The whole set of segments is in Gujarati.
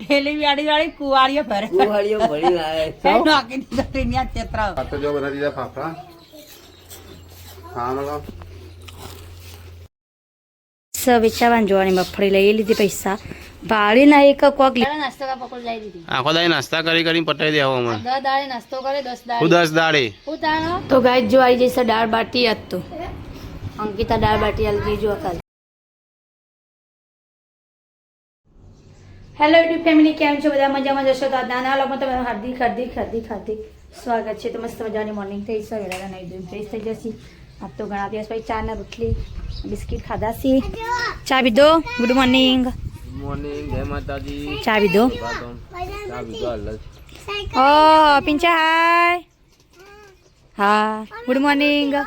ઠેલી વાડી વાળી કુવાડીઓ ભરે ભરી લાવે નાખી દીધો ટીનિયા ચેતરા આ તો જો બધા દીધા ફાફડા હા લગાવ વેચાવાનું જોવાની મગફળી લઈ લીધી પૈસા ભાડી ના એક કોક નાસ્તો પકોડ લઈ દીધી આખો દાડે નાસ્તા કરી કરીને પટાઈ દેવો અમે 10 દાડે નાસ્તો કરે 10 હું 10 દાડે તો ગાય જો આવી જશે દાળ બાટી આજ તો અંકિતા દાળ બાટી આલતી જો કાલ હેલો યુટ્યુબ ફેમિલી કેમ છો બધા મજામાં જશો તો નાના લોકો તમારું હાર્દિક હાર્દિક હાર્દિક હાર્દિક સ્વાગત છે તો મસ્ત મજાની મોર્નિંગ થઈ છે વેળા નહીં દઉં ફ્રેશ થઈ જશે આજ તો ઘણા દિવસ પછી ચા ને રોટલી બિસ્કિટ ખાધા છે ચા પીધો ગુડ મોર્નિંગ મોર્નિંગ જય માતાજી ચા પીધો ચા પીધો હાલ ઓ પિંચા હાય હા ગુડ મોર્નિંગ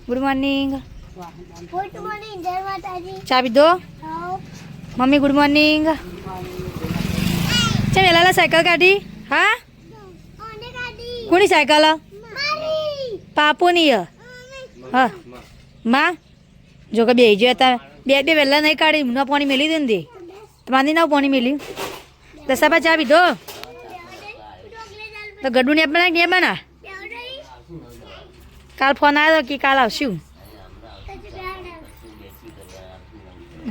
ગુડ મોર્નિંગ જય માતાજી ચા પીધો મમ્મી ગુડ મોર્નિંગ ચાલ વેલા સાયકલ કાઢી હા કોની સાયકલ પાપોની હા માં જો કે બે જો હતા બે વહેલા નહીં કાઢી ન પાણી મેલી દે ને દે તમારી ના પાણી મેલ્યું દસાબા ચા પીધો તો ગડું ને બના ને બના કાલ ફોન આવ્યો કે કાલ આવશું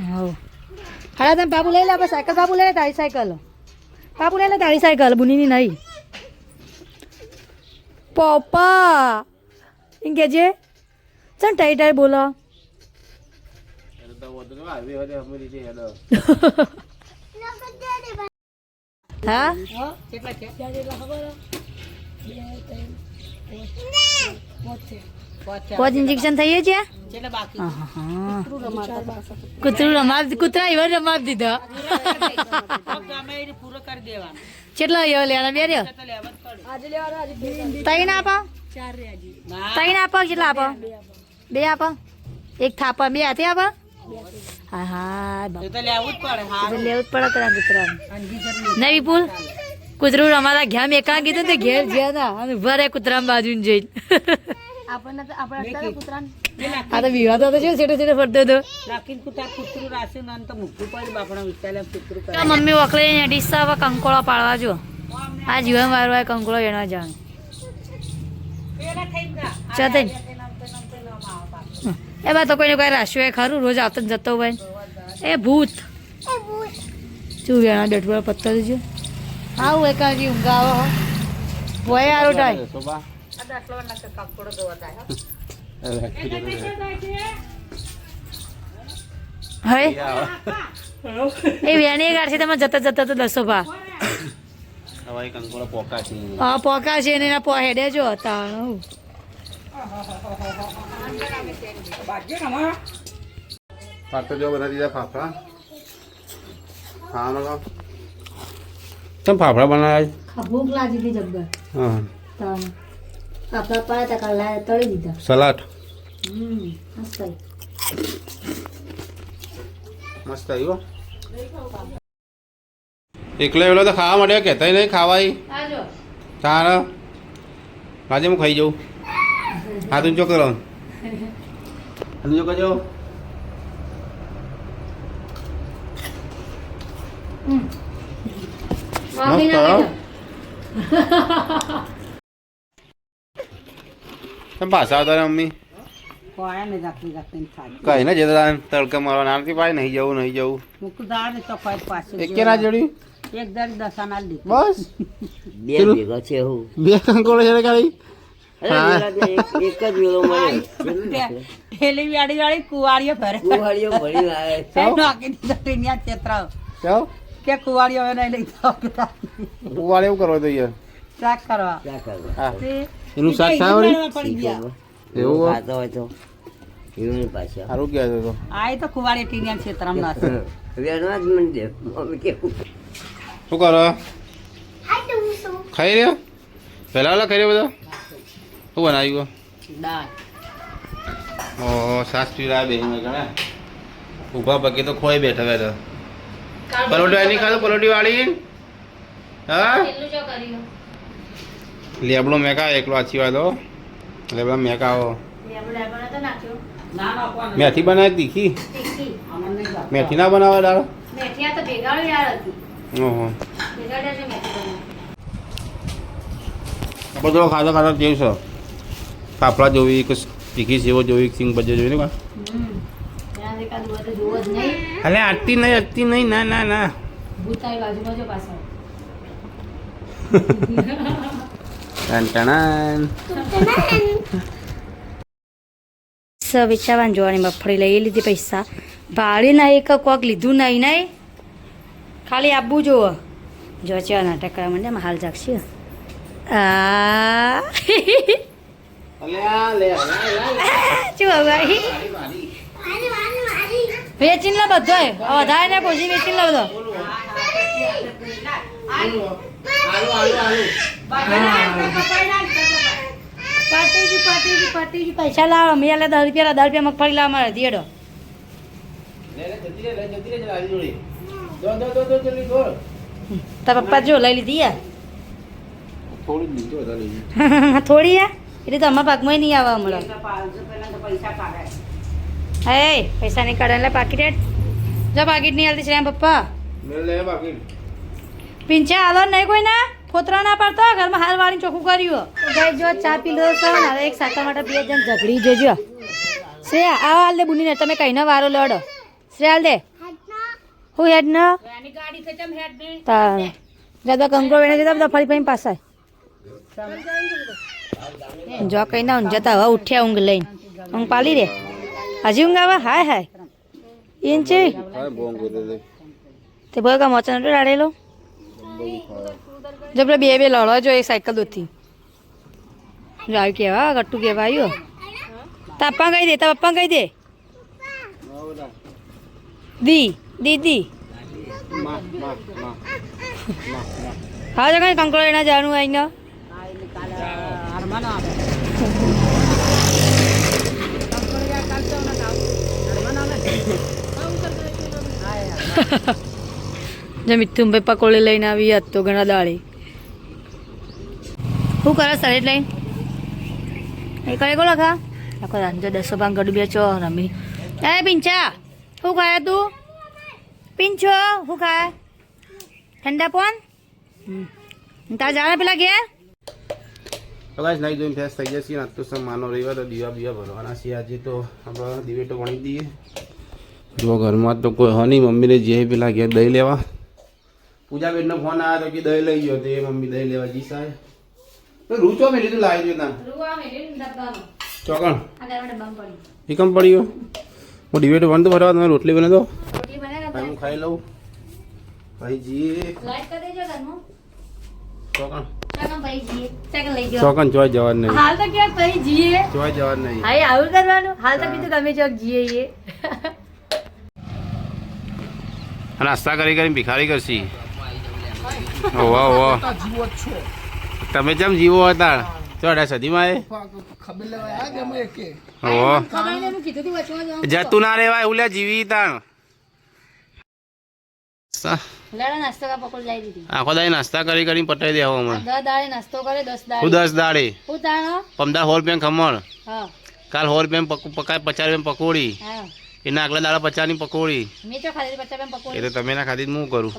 હો હા તમે બાબુ લઈ લે આપણે સાયકલ બાબુ લઈ લે તારી સાયકલ બાબુ લઈ લે તારી સાયકલ બુનીની નહીં પપ્પા એમ કેજે ચાલ ટાઈ ટાઈ બોલો હા પોચ ઇન્જેક્શન થઈએ છે કૂતરું કૂતરા એવા રમાડ દીધા કેટલા એવા લેવાના બે રહ્યો તઈ ના આપો તઈ ના આપો કેટલા આપો બે આપો એક થાપા બે હાથે આપો હા હા લેવું જ પડે કરા કૂતરા નહીં વિપુલ કૂતરું અમારા ઘેમ એકા કીધું તો ઘેર જ્યાં ના અને ભરે કૂતરા બાજુ જઈને આ તો વિવાદ હતો છે છેટે છેટે ફરતો હતો મમ્મી વખલે ડીસા હવે કંકોળો પાડવા જો આ જીવન વાળવા કંકોળો એના જાણ ચાતે એ બા તો કોઈને કોઈ રાખ્યું ખરું રોજ આવતો જતો હોય એ ભૂત શું વેણા બેઠવા પત્તા દેજો હા હું એકાંકી ઊંઘ આવો ભોય આરો ટાઈ હે એ વેણી ગાડશે તમે જતા જતા તો દસો ભા હા પોકા છે ને એના હેડે જો હતા તો જો બધા દીધા ફાફડા હા લગાવ તમે ફાફડા બનાવ્યા ભૂખ લાગી હતી જબ્બર હા ફાફડા પાડ્યા કાલા તળી દીધા સલાડ મસ્ત મસ્ત આવ્યો એકલો એવલો તો ખાવા માંડ્યો કહેતા નહીં ખાવાય તાર આજે હું ખાઈ જાઉં હા તું ચોખ્ખો હાથ જો કરજો તમે પાછા આવતા મમ્મી કઈ ને જતા તડકા મારવા નાથી પાય નહીં જવું નહીં જવું એક કે ના જોડ્યું એક દર દસાના લીધું બસ બે ભેગા છે હું બે કંકોડો છે ખાલી એક જ વેલો મળે ઠેલી વાડી વાળી કુવાડીઓ ભરે ભરી લાવે નાખી દીધો ટીનિયા ચેતરા ચાલ કે કુવાડીઓ નહીં લઈ જાવ કુવાડે એવું કરવા દઈએ શાક કરવા ક્યાં કરવા હા એનું શાક થાય પડી ગયા એવું ખાતો હોય તો એવું પાછા સારું કહેવાય તો આ તો કુવાડી ટીનિયા ચેતરામ નાખે વેણવા જ મને દે મમ્મી કેવું શું કરો ખાઈ રહ્યા પહેલા વાલા ખાઈ રહ્યા બધા શું બનાવ્યું દાળ ઓહો સાસ પીરા બે ઘણા ઊભા પગે તો ખોઈ બેઠા બેઠા પરોઠી નહીં ખાધું પરોઠી વાળી હા લેબડો મેકા એકલો આછી વાળો લેબડા મેકાઓ મેથી બનાવી તીખી મેથી ના બનાવે દાળ ઓહો બધો ખાતા ખાતા જેવું છે ફાફડા જોવી કે તીખી સેવો જોવી સિંગ ભજે જોવી ને કા અલે આટતી નહીં ના ના ના ટણ વેચાવાની જોવાની મગફળી લઈ લીધી પૈસા ભાડે ના એક કોક લીધું નહીં નહીં ખાલી આપવું જુઓ જો છે નાટક કરવા માંડે હાલ જાગશે શું ભાઈ વેચીને લા બધો વધારે ને પછી વેચીને લા બધો પાટીજી પૈસા લાવો મેં 10 રૂપિયા મગફળી લાવવા મારે દિયડો તારા પપ્પા જો લઈ લીધી થોડી એટલે તો અમારા પાકમાં નહીં આવવા મળે હે પૈસા નહીં કાઢે એટલે પાકીટ જો પાકીટ નહીં હાલતી છે પપ્પા પિંચા હાલો નહીં કોઈ ના ફોતરા ના પાડતો ઘરમાં હાલ વાળી ચોખ્ખું કર્યું ભાઈ જો ચા પી લો છો ને હવે એક સાકર માટે 2 જણ ઝઘડી જોજો શ્રેયા આવો હાલ દે બુની તમે કહીને વારો લડો શ્રેયા હાલ દે હું હેડ ન જ્યાદા કંકો વેણે જતા બધા ફરી ફરી પાછા જો કઈ ના જતા હવે ઉઠ્યા ઊંઘ લઈને ઊંઘ પાલી રે હજી ઊંઘ આવે હાય હાય એમ છે તે બોલ કા મોચા નતો રાડેલો જો પેલા બે લડવા જો એક સાયકલ દોથી જો આવી કેવા ગટ્ટુ કેવા આવ્યો તા પપ્પા કહી દે તા પપ્પા કહી દે દીદી હા જો કઈ કંકોડો એના જવાનું આવીને જો મિથુનભાઈ પકોડી લઈને આવી હતી તો ઘણા દાળી શું કરે સરેટ લઈને એ કરે કોલો ખા આખો જો 10 ભાંગ ગડું બે ચો રમી એ પિંચા શું ખાયા તું પિંચો શું ખાય ઠંડા પોન તાર જાણે પેલા ઘેર તો ગાઈસ નાઈ જોઈને ફેસ થઈ જશે આજ તો માનો રવિવાર તો દીવા ભરવાના છે આજે તો આપણે દિવેટો વણી દઈએ જો ઘરમાં તો કોઈ હની મમ્મીને જે પેલા ઘેર દહીં લેવા પૂજા બેનનો ફોન આવ્યો તો કે દહીં લઈ ગયો તે મમ્મી દહીં લેવા જી સાહેબ તો રૂચો મેં લીધું લાવી દો ચોકણ એ કમ પડી ગયો હું દિવેટો વણ તો ભરવા તમે રોટલી બને દો હું ખાઈ લઉં ભાઈ જી ચોકણ ચોકન ચોય જવાનું નહીં હાલ તો ક્યાં કઈ જીએ ચોય જવાનું નહીં હા આવું કરવાનું હાલ તો કીધું તમે ચોક જીએ એ નાસ્તા કરી કરીને ભિખારી કરશી ઓવા તમે જેમ જીવો હતા ચોડા સદીમાં જતું ના રેવાય એવું લે જીવી તાણ આખો દાડે નાસ્તા કરી કરીને પટાઈ દે હવે નાસ્તો કરે 10 દાડે હું 10 દાડે પમદાર 100 રૂપિયા ખમણ કાલ 100 રૂપિયા પકાય 50 રૂપિયા પકોડી એના આગલા દાડા 50 ની પકોડી એટલે તમે ના ખાધી હું કરું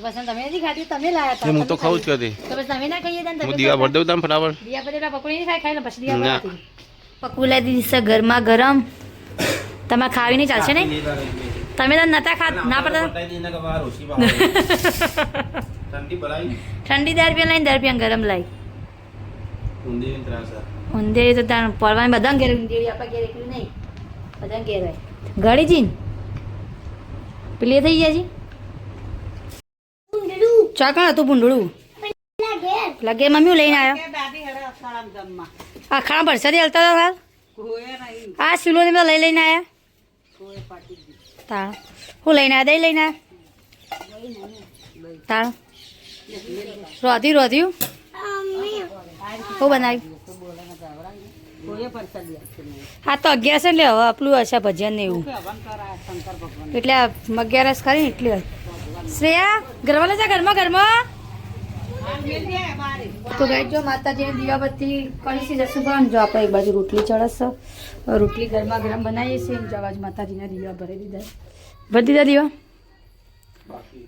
હું તો ખાઉં જ કદી હું દીવા ભર દઉં તમે ફટાફટ પકોડા દીધી છે ગરમા ગરમ તમારે ખાવી નહીં ચાલશે ને તમે તો નતા ખા ના પડતા ઠંડી 10 રૂપિયા લઈને 10 રૂપિયા ગરમ લાવી ઊંધેરી તો ત્યાં પડવાની બધા ઘેર ઊંધેરી આપણા ઘેર એકલું નહીં બધા ઘેર હોય ગાડી જીન પેલી થઈ ગયા છે ચાકણ હતું ભૂંડળું પેલા ઘેર મમ્મી લઈને આવ્યો આખાણા ભરસાથી હલતા હતા હાલ આ સિલો ને લઈ લઈને આવ્યા તાણ હું લઈને આવ્યા દહીં લઈને આવ્યા તાણ રોધ્યું હું બનાવ્યું હા તો 11 એટલે હવે આપણું હશે ભજન ને એવું એટલે 11 ખરી ને એટલી શ્રેયા ઘરમાં લે જા ઘરમાં તો ગાઈ જો માતાજીને દીવાબત્તી કરીશી જશું પણ જો આપણે એક બાજુ રોટલી ચડશે રોટલી ગરમા ગરમ બનાવીએ છીએ જો બાજુ માતાજીના દીવા ભરી દીધા દીવા બાકી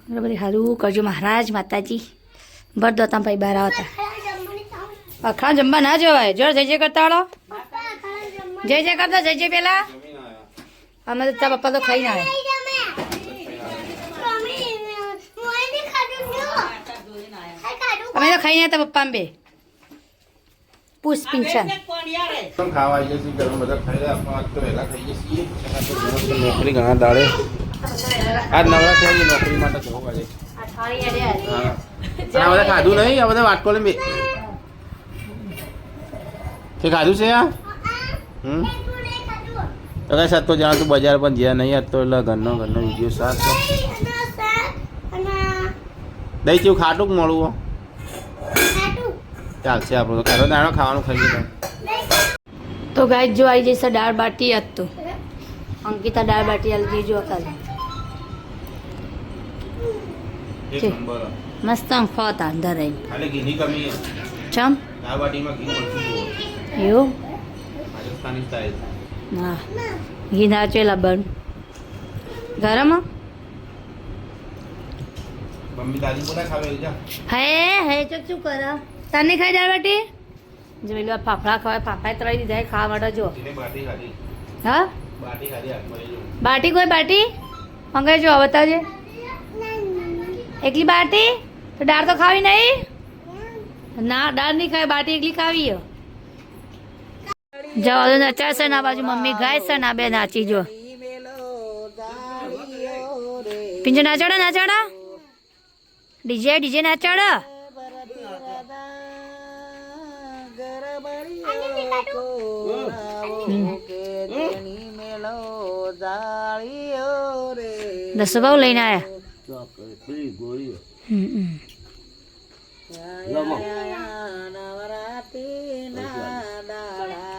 બધી સારું કરજો મહારાજ માતાજી ભર દો તમે ભાઈ બહાર આવતા અખાણા જમવા ના જવાય જો જય જય કરતા વાળો જય જય કરતા જય જય પેલા અમે તો તારા પપ્પા તો ખાઈને આવ્યા અમે તો ખાઈને આવ્યા પપ્પા બે પૂછ પિંચન ખાવા આવીએ છીએ ગરમ બધા ખાઈ રહ્યા આપણે આજ તો વહેલા ખાઈએ છીએ નોકરી ઘણા દાડે આજ નવરાત્રી આવી નોકરી માટે જવું આજે હા આ બધા ખાધું નહીં આ બધા વાટકો લે તે ખાધું છે આ તો કઈ સત્તો જાણ તું બજાર પણ જ્યાં નહીં હતો એટલે ઘરનો વિડીયો સાથ દહીં કેવું ખાટું મળવું ચાલશે આપણું તો ઘરો દાણો ખાવાનું ખાઈએ તો તો ગાય જો આવી જશે દાળ બાટી આજ તો અંકિતા દાળ બાટી આલી જો કાલે મસ્ત અંખો હતા અંદર ખાલી ઘીની કમી ચમ દાળ બાટીમાં ઘી મળતું એવું રાજસ્થાની સ્ટાઇલ હા ઘી નાચેલા બન ગરમ મમ્મી દાદી બધા ખાવે જા હે ચક શું કર તને ખાઈ દાળ બાટી જો પેલું ફાફડા ખવાય ફાફડા તળી દીધા ખાવા માટે જો એને બાટી ખાધી હા બાટી ખાધી હાથમાં લઈ લો બાટી કોઈ બાટી મંગાઈ જો બતાવજે એકલી બાટી તો દાળ તો ખાવી નહીં ના દાળ નહીં ખાવી બાટી એકલી ખાવી જવા દો નચાશે ના બાજુ મમ્મી ગાય છે ના બે નાચી જો પિંજો નાચાડો નાચાડો ડીજે નાચાડો દસો ભાવ લઈને આયા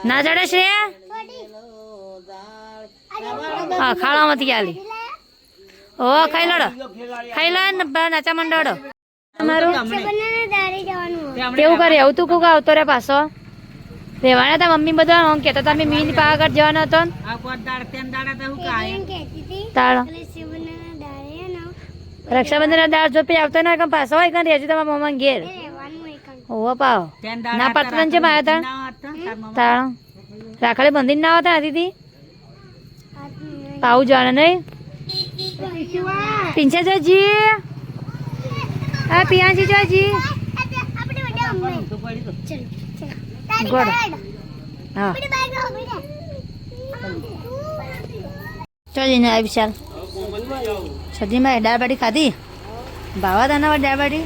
ના ચડે શ્રેયા હા ખાડામાંથી આલી ઓ ખાઈ લડો નાચા મંડળો તમારું કેવું કરે એવું તું કોક આવતો રે પાછો રેવાના તા મમ્મી બધા કેતા તમે મીન પાવાગઢ જવાનો હતો તાળો રક્ષાબંધન ના દાળ જો પે આવતો ના કેમ પાછો હોય કઈ રહેજો તમારા મમ્મા ઘેર ઓવો પાવ ના પાટણ છે માયા તાળો રાખડે બંધી ના આવતા દીદી પાવું જવાના નહીં પિંછે જોજી હા પિયાજી જોજી ગોળ હા ચાલી ને આવી ચાલ સદીમાં દાળ બાટી ખાધી ભાવા તને દાળ બાટી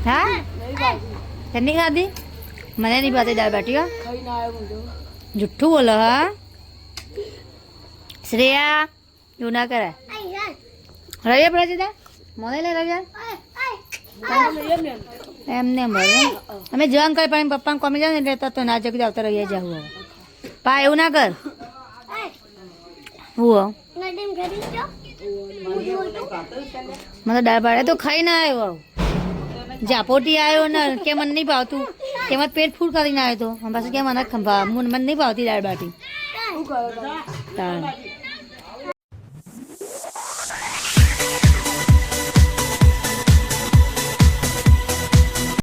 હા તેની ખાધી મને નહીં ભાતી દાળ બાટી હા જુઠ્ઠું બોલો હા શ્રેયા એવું ના કરાય રવિયા પ્રજીતા મને લે રવિયા એમને મળે અમે જવાન કરી પણ પપ્પાને કોમી જાવ ને એટલે તો ના જગી આવતા રહીએ જાવ પા એવું ના કર હું મને દાળ ભાડે તો ખાઈ ના આવ્યો જાપોટી આવ્યો ને કે મને નહીં ભાવતું તેમાં પેટ ફૂલ કરીને આવ્યો તો પાછું કે મને નહીં ભાવતી દાળ બાટી